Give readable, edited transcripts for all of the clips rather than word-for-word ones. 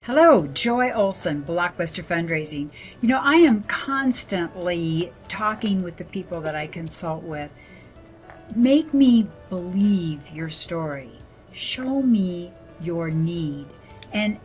Hello, Joy Olson, Blockbuster Fundraising. I am constantly talking with the people that I consult with. Make me believe your story. Show me your need. And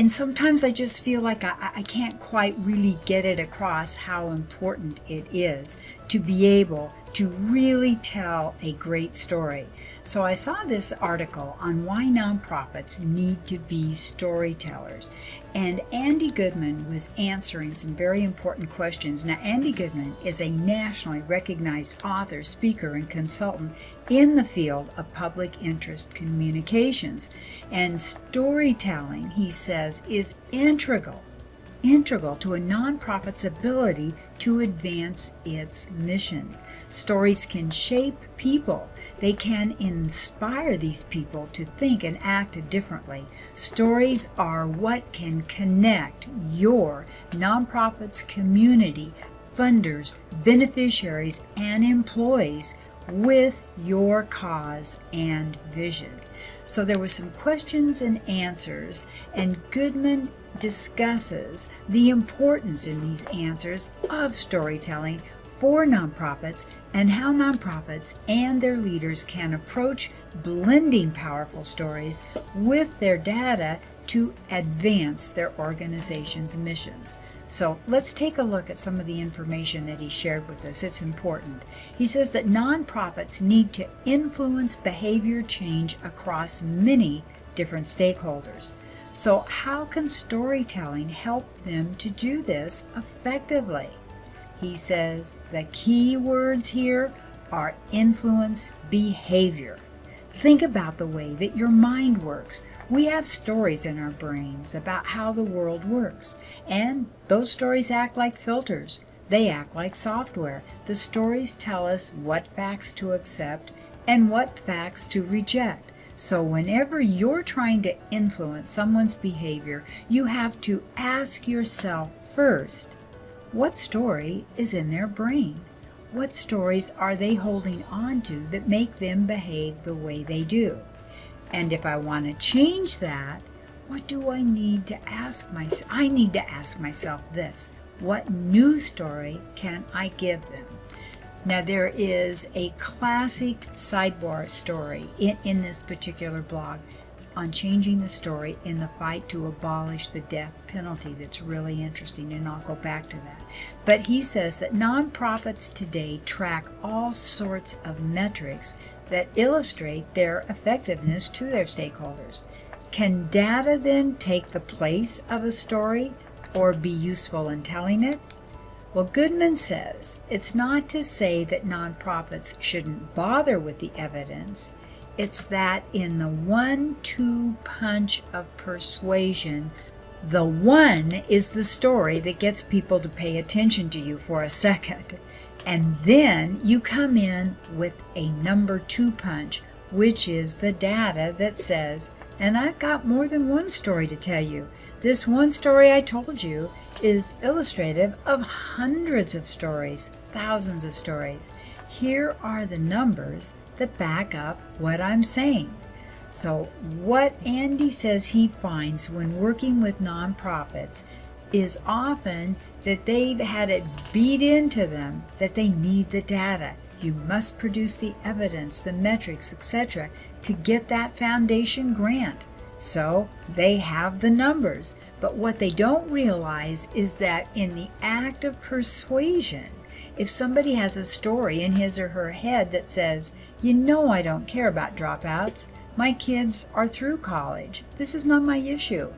sometimes I just feel like I can't quite really get it across how important it is to be able to really tell a great story. So I saw this article on why nonprofits need to be storytellers. And Andy Goodman was answering some very important questions. Now, Andy Goodman is a nationally recognized author, speaker, and consultant in the field of public interest communications. And storytelling, he says, is integral to a nonprofit's ability to advance its mission. Stories can shape people. They can inspire these people to think and act differently. Stories are what can connect your nonprofit's community, funders, beneficiaries, and employees with your cause and vision. So there were some questions and answers, and Goodman discusses the importance in these answers of storytelling for nonprofits and how nonprofits and their leaders can approach blending powerful stories with their data to advance their organization's missions. So let's take a look at some of the information that he shared with us. It's important. He says that nonprofits need to influence behavior change across many different stakeholders. So how can storytelling help them to do this effectively? He says the key words here are influence behavior. Think about the way that your mind works. We have stories in our brains about how the world works, and those stories act like filters. They act like software. The stories tell us what facts to accept and what facts to reject. So whenever you're trying to influence someone's behavior, you have to ask yourself first, what story is in their brain? What stories are they holding on to that make them behave the way they do? And if I want to change that, what do I need to ask myself? I need to ask myself this: what new story can I give them? Now, there is a classic sidebar story in this particular blog on changing the story in the fight to abolish the death penalty that's really interesting, and I'll go back to that. But he says that nonprofits today track all sorts of metrics that illustrate their effectiveness to their stakeholders. Can data then take the place of a story or be useful in telling it? Well, Goodman says it's not to say that nonprofits shouldn't bother with the evidence. It's that in the 1-2 punch of persuasion, the one is the story that gets people to pay attention to you for a second. And then you come in with a number 2 punch, which is the data that says, and I've got more than one story to tell you. This one story I told you is illustrative of hundreds of stories, thousands of stories. Here are the numbers that back up what I'm saying. So what Andy says he finds when working with nonprofits is often that they've had it beat into them that they need the data. You must produce the evidence, the metrics, etc. to get that foundation grant. So they have the numbers. But what they don't realize is that in the act of persuasion, if somebody has a story in his or her head that says, I don't care about dropouts. My kids are through college. This is not my issue.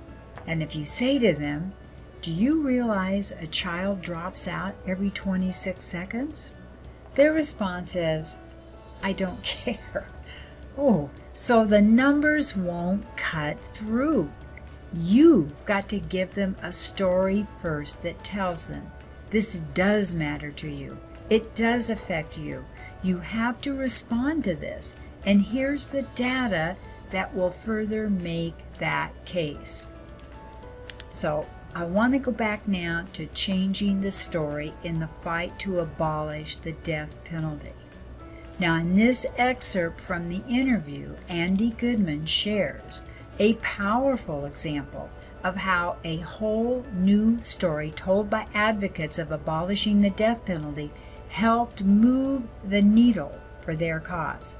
And if you say to them, do you realize a child drops out every 26 seconds? Their response is, I don't care. Oh, so the numbers won't cut through. You've got to give them a story first that tells them this does matter to you. It does affect you. You have to respond to this. And here's the data that will further make that case. So I want to go back now to changing the story in the fight to abolish the death penalty. Now, in this excerpt from the interview, Andy Goodman shares a powerful example of how a whole new story told by advocates of abolishing the death penalty helped move the needle for their cause.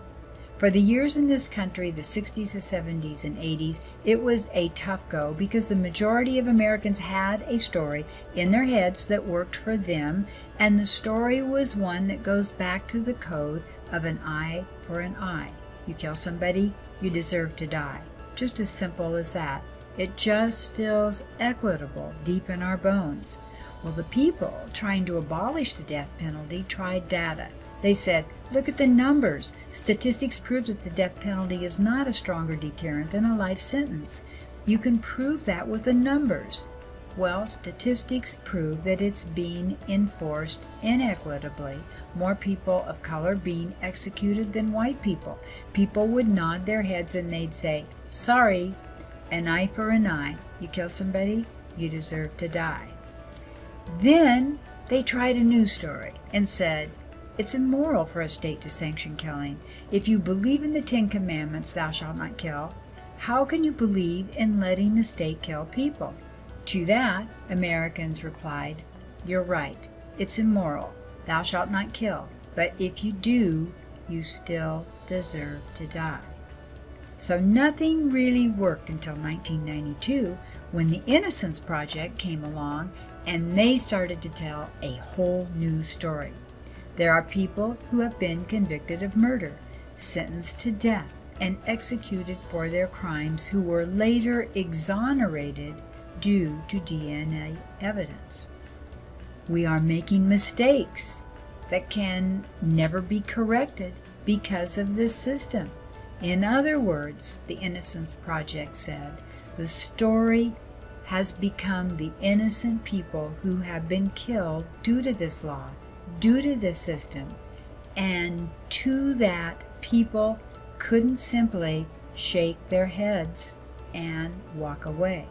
For the years in this country, the 60s, the 70s, and 80s, it was a tough go because the majority of Americans had a story in their heads that worked for them, and the story was one that goes back to the code of an eye for an eye. You kill somebody, you deserve to die. Just as simple as that. It just feels equitable deep in our bones. Well, the people trying to abolish the death penalty tried data. They said, look at the numbers. Statistics prove that the death penalty is not a stronger deterrent than a life sentence. You can prove that with the numbers. Well, statistics prove that it's being enforced inequitably. More people of color being executed than white people. People would nod their heads and they'd say, sorry, an eye for an eye. You kill somebody, you deserve to die. Then they tried a new story and said, it's immoral for a state to sanction killing. If you believe in the 10 Commandments, thou shalt not kill, how can you believe in letting the state kill people? To that, Americans replied, you're right, it's immoral, thou shalt not kill, but if you do, you still deserve to die. So nothing really worked until 1992 when the Innocence Project came along and they started to tell a whole new story. There are people who have been convicted of murder, sentenced to death, and executed for their crimes who were later exonerated due to DNA evidence. We are making mistakes that can never be corrected because of this system. In other words, the Innocence Project said, the story has become the innocent people who have been killed due to this law, due to this system, and to that people couldn't simply shake their heads and walk away.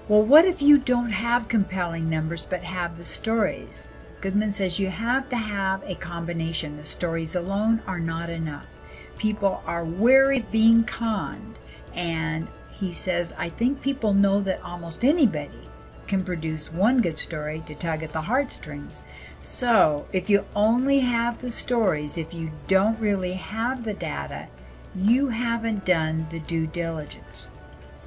Well, what if you don't have compelling numbers but have the stories? Goodman says you have to have a combination. The stories alone are not enough. People are wary of being conned, and he says, I think people know that almost anybody can produce one good story to tug at the heartstrings. So if you only have the stories, if you don't really have the data, you haven't done the due diligence.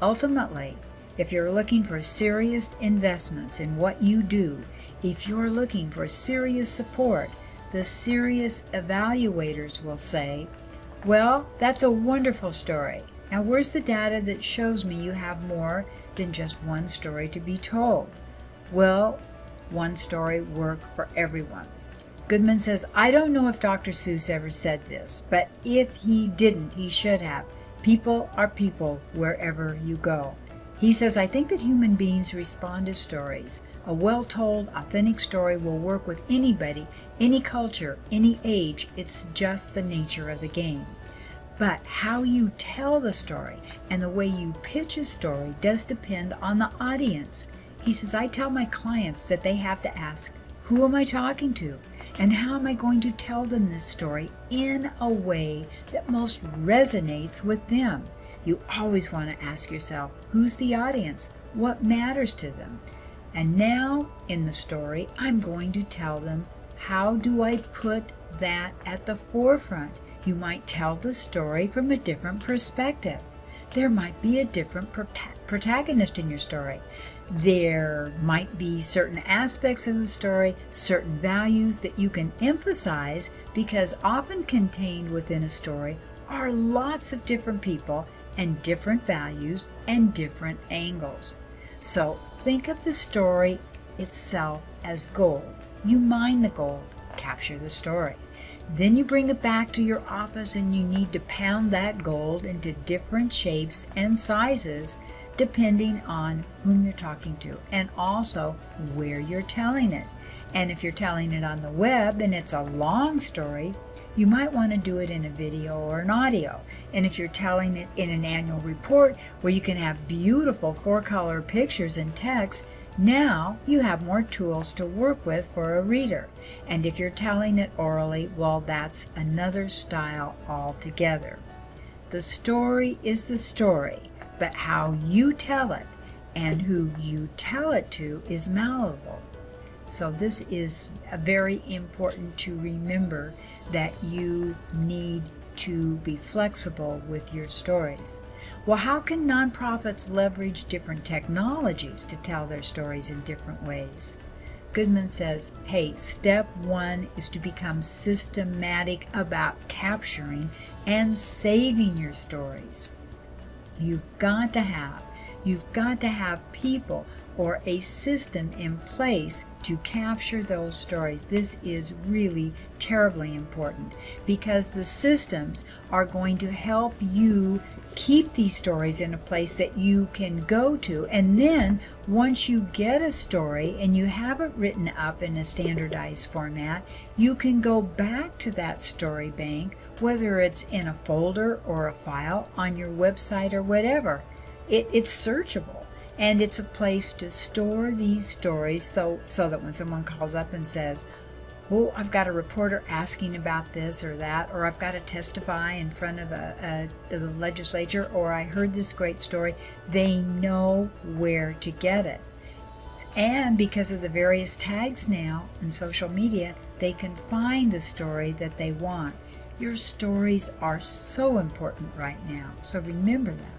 Ultimately, if you're looking for serious investments in what you do, if you're looking for serious support, the serious evaluators will say, well, that's a wonderful story. Now, where's the data that shows me you have more than just one story to be told? Will one story work for everyone? Goodman says, I don't know if Dr. Seuss ever said this, but if he didn't, he should have. People are people wherever you go. He says, I think that human beings respond to stories. A well-told, authentic story will work with anybody, any culture, any age. It's just the nature of the game. But how you tell the story and the way you pitch a story does depend on the audience. He says, I tell my clients that they have to ask, who am I talking to? And how am I going to tell them this story in a way that most resonates with them? You always want to ask yourself, who's the audience? What matters to them? And now, in the story, I'm going to tell them, how do I put that at the forefront? You might tell the story from a different perspective. There might be a different protagonist in your story. There might be certain aspects of the story, certain values that you can emphasize, because often contained within a story are lots of different people and different values and different angles. So think of the story itself as gold. You mine the gold, capture the story. Then you bring it back to your office and you need to pound that gold into different shapes and sizes depending on whom you're talking to and also where you're telling it. And if you're telling it on the web and it's a long story, you might want to do it in a video or an audio. And if you're telling it in an annual report where you can have beautiful 4-color pictures and text, now you have more tools to work with for a reader. And if you're telling it orally, well, that's another style altogether. The story is the story, but how you tell it and who you tell it to is malleable. So this is very important to remember, that you need to be flexible with your stories. Well, how can nonprofits leverage different technologies to tell their stories in different ways? Goodman says, hey, step one is to become systematic about capturing and saving your stories. You've got to have people or a system in place to capture those stories. This is really terribly important, because the systems are going to help you keep these stories in a place that you can go to. And then once you get a story and you have it written up in a standardized format, you can go back to that story bank, whether it's in a folder or a file on your website or whatever. It's searchable. And it's a place to store these stories, so that when someone calls up and says, oh, I've got a reporter asking about this or that, or I've got to testify in front of the legislature, or I heard this great story, they know where to get it. And because of the various tags now in social media, they can find the story that they want. Your stories are so important right now, so remember that.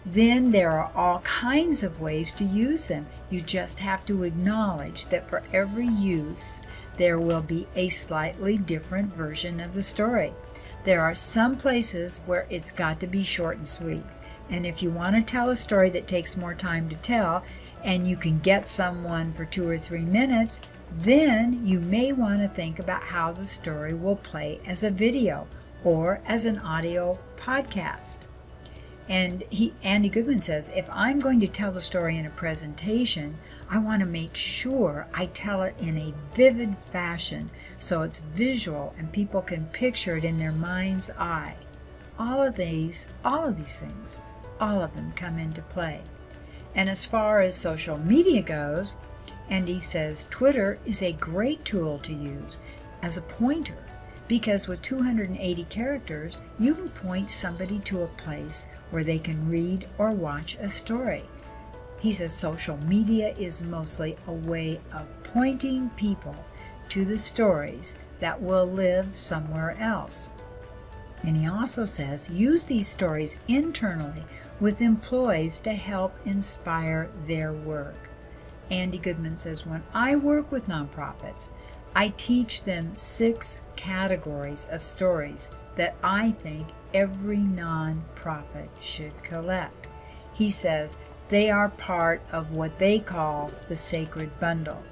Then there are all kinds of ways to use them. You just have to acknowledge that for every use, there will be a slightly different version of the story. There are some places where it's got to be short and sweet. And if you want to tell a story that takes more time to tell, and you can get someone for 2 or 3 minutes, then you may want to think about how the story will play as a video or as an audio podcast. And Andy Goodman says, if I'm going to tell the story in a presentation, I want to make sure I tell it in a vivid fashion so it's visual and people can picture it in their mind's eye. All of these things, all of them come into play. And as far as social media goes, Andy says Twitter is a great tool to use as a pointer, because with 280 characters, you can point somebody to a place where they can read or watch a story. He says social media is mostly a way of pointing people to the stories that will live somewhere else. And he also says use these stories internally with employees to help inspire their work. Andy Goodman says, when I work with nonprofits, I teach them 6 categories of stories that I think every nonprofit should collect. He says they are part of what they call the sacred bundle.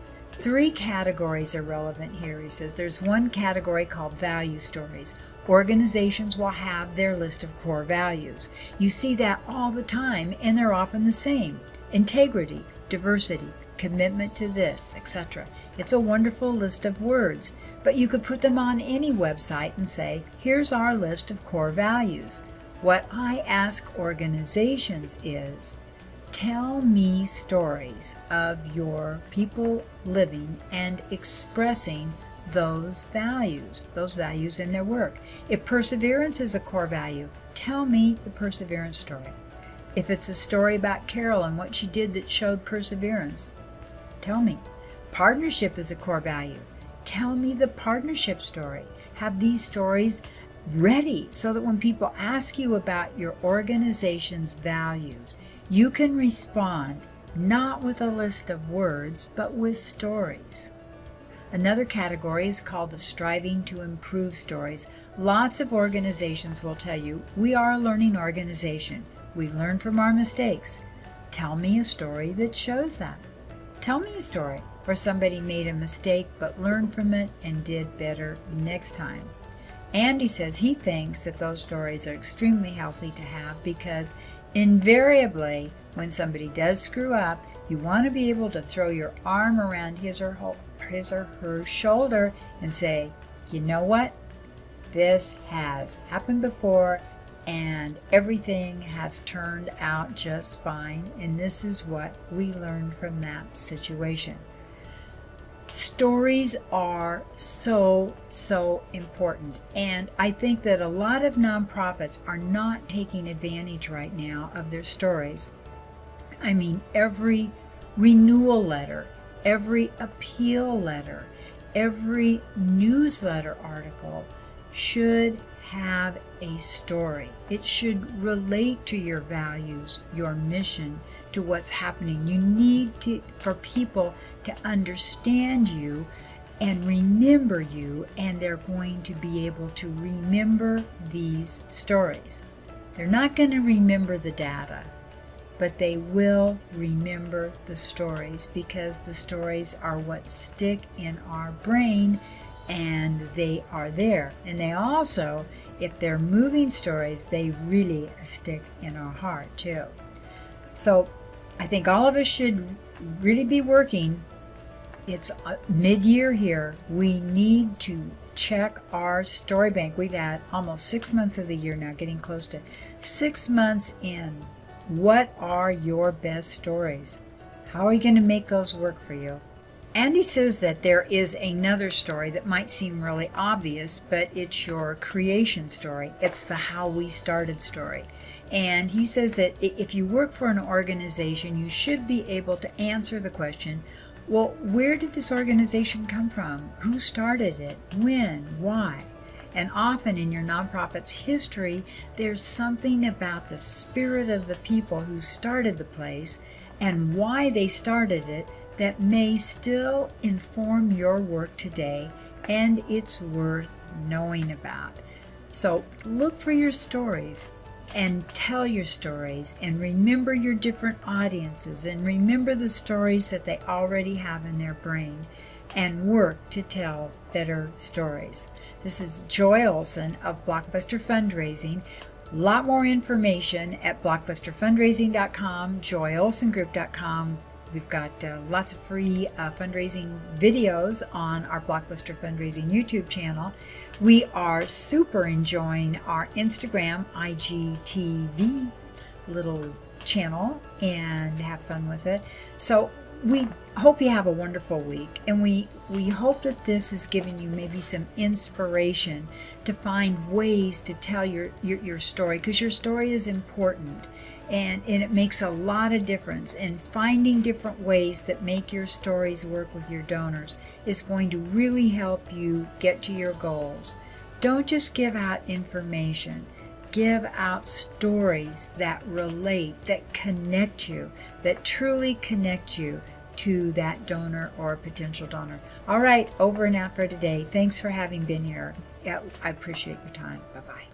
3 categories are relevant here. He says there's one category called value stories. Organizations will have their list of core values. You see that all the time, and they're often the same. Integrity, diversity, commitment to this, etc. It's a wonderful list of words, but you could put them on any website and say, here's our list of core values. What I ask organizations is, tell me stories of your people living and expressing those values in their work. If perseverance is a core value, tell me the perseverance story. If it's a story about Carol and what she did that showed perseverance, tell me. Partnership is a core value. Tell me the partnership story. Have these stories ready so that when people ask you about your organization's values, you can respond not with a list of words, but with stories. Another category is called the striving to improve stories. Lots of organizations will tell you, we are a learning organization. We learn from our mistakes. Tell me a story that shows that. Tell me a story where somebody made a mistake but learned from it and did better next time. Andy says he thinks that those stories are extremely healthy to have, because invariably when somebody does screw up, you want to be able to throw your arm around his or her shoulder and say, you know what? This has happened before and everything has turned out just fine, and this is what we learned from that situation. Stories are so important, and I think that a lot of nonprofits are not taking advantage right now of their stories. I mean, every renewal letter, every appeal letter, every newsletter article should have a story. It should relate to your values, your mission, to what's happening. You need for people to understand you and remember you, and they're going to be able to remember these stories. They're not going to remember the data, but they will remember the stories, because the stories are what stick in our brain, and they are there. And they also, if they're moving stories, they really stick in our heart too. So I think all of us should really be working. It's mid-year here. We need to check our story bank. We've had almost 6 months of the year now, getting close to 6 months in. What are your best stories? How are you going to make those work for you? Andy says that there is another story that might seem really obvious, but it's your creation story. It's the how we started story. And he says that if you work for an organization, you should be able to answer the question, well, where did this organization come from? Who started it? When? Why? And often in your nonprofit's history, there's something about the spirit of the people who started the place and why they started it that may still inform your work today, and it's worth knowing about. So look for your stories and tell your stories, and remember your different audiences, and remember the stories that they already have in their brain, and work to tell better stories. This is Joy Olson of Blockbuster Fundraising. A lot more information at blockbusterfundraising.com, joyolsongroup.com. We've got lots of free fundraising videos on our Blockbuster Fundraising YouTube channel. We are super enjoying our Instagram IGTV little channel and have fun with it. So we hope you have a wonderful week, and we hope that this has given you maybe some inspiration to find ways to tell your story, because your story is important. And it makes a lot of difference, and finding different ways that make your stories work with your donors is going to really help you get to your goals. Don't just give out information. Give out stories that relate, that connect you, that truly connect you to that donor or potential donor. All right, over and out for today. Thanks for having been here. I appreciate your time. Bye-bye.